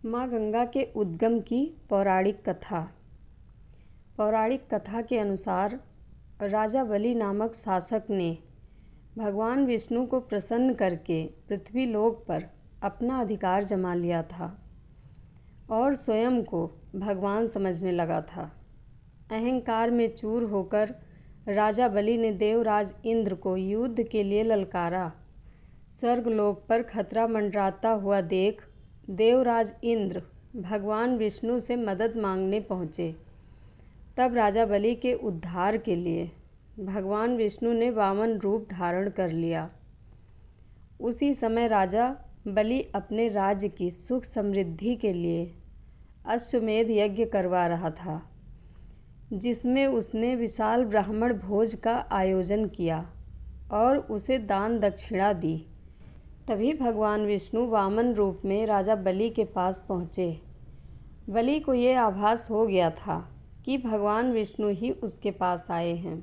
माँ गंगा के उद्गम की पौराणिक कथा। पौराणिक कथा के अनुसार राजा बलि नामक शासक ने भगवान विष्णु को प्रसन्न करके पृथ्वी लोक पर अपना अधिकार जमा लिया था और स्वयं को भगवान समझने लगा था। अहंकार में चूर होकर राजा बलि ने देवराज इंद्र को युद्ध के लिए ललकारा। स्वर्गलोक पर खतरा मंडराता हुआ देख देवराज इंद्र भगवान विष्णु से मदद मांगने पहुँचे। तब राजा बलि के उद्धार के लिए भगवान विष्णु ने वामन रूप धारण कर लिया। उसी समय राजा बलि अपने राज्य की सुख समृद्धि के लिए अश्वमेध यज्ञ करवा रहा था, जिसमें उसने विशाल ब्राह्मण भोज का आयोजन किया और उसे दान दक्षिणा दी। तभी भगवान विष्णु वामन रूप में राजा बलि के पास पहुँचे। बलि को ये आभास हो गया था कि भगवान विष्णु ही उसके पास आए हैं।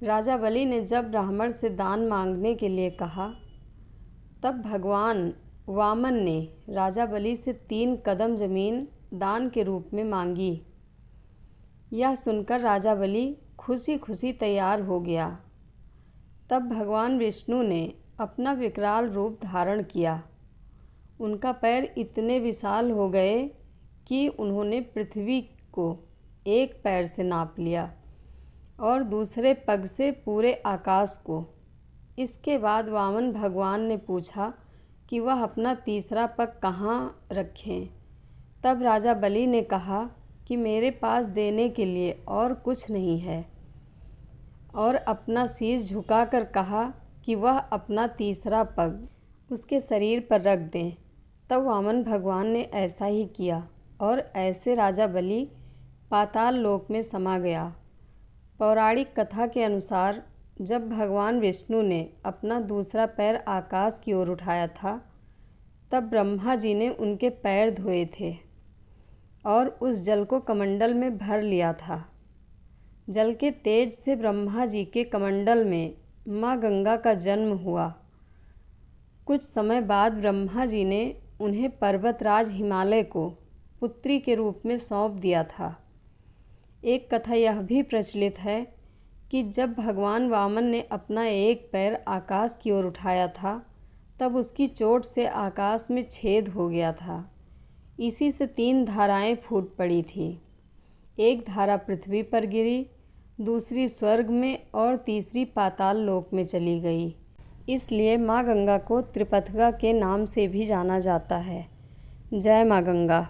राजा बलि ने जब ब्राह्मण से दान मांगने के लिए कहा, तब भगवान वामन ने राजा बलि से 3 कदम जमीन दान के रूप में मांगी। यह सुनकर राजा बलि खुशी खुशी तैयार हो गया। तब भगवान विष्णु ने अपना विकराल रूप धारण किया। उनका पैर इतने विशाल हो गए कि उन्होंने पृथ्वी को एक पैर से नाप लिया और दूसरे पग से पूरे आकाश को। इसके बाद वामन भगवान ने पूछा कि वह अपना तीसरा पग कहाँ रखें। तब राजा बलि ने कहा कि मेरे पास देने के लिए और कुछ नहीं है, और अपना शीश झुकाकर कहा कि वह अपना तीसरा पग उसके शरीर पर रख दें। तब वामन भगवान ने ऐसा ही किया और ऐसे राजा बलि पाताल लोक में समा गया। पौराणिक कथा के अनुसार जब भगवान विष्णु ने अपना दूसरा पैर आकाश की ओर उठाया था, तब ब्रह्मा जी ने उनके पैर धोए थे और उस जल को कमंडल में भर लिया था। जल के तेज से ब्रह्मा जी के कमंडल में माँ गंगा का जन्म हुआ। कुछ समय बाद ब्रह्मा जी ने उन्हें पर्वतराज हिमालय को पुत्री के रूप में सौंप दिया था। एक कथा यह भी प्रचलित है कि जब भगवान वामन ने अपना एक पैर आकाश की ओर उठाया था, तब उसकी चोट से आकाश में छेद हो गया था। इसी से 3 धाराएं फूट पड़ी थी। एक धारा पृथ्वी पर गिरी, दूसरी स्वर्ग में और तीसरी पाताल लोक में चली गई। इसलिए माँ गंगा को त्रिपथगा के नाम से भी जाना जाता है। जय माँ गंगा।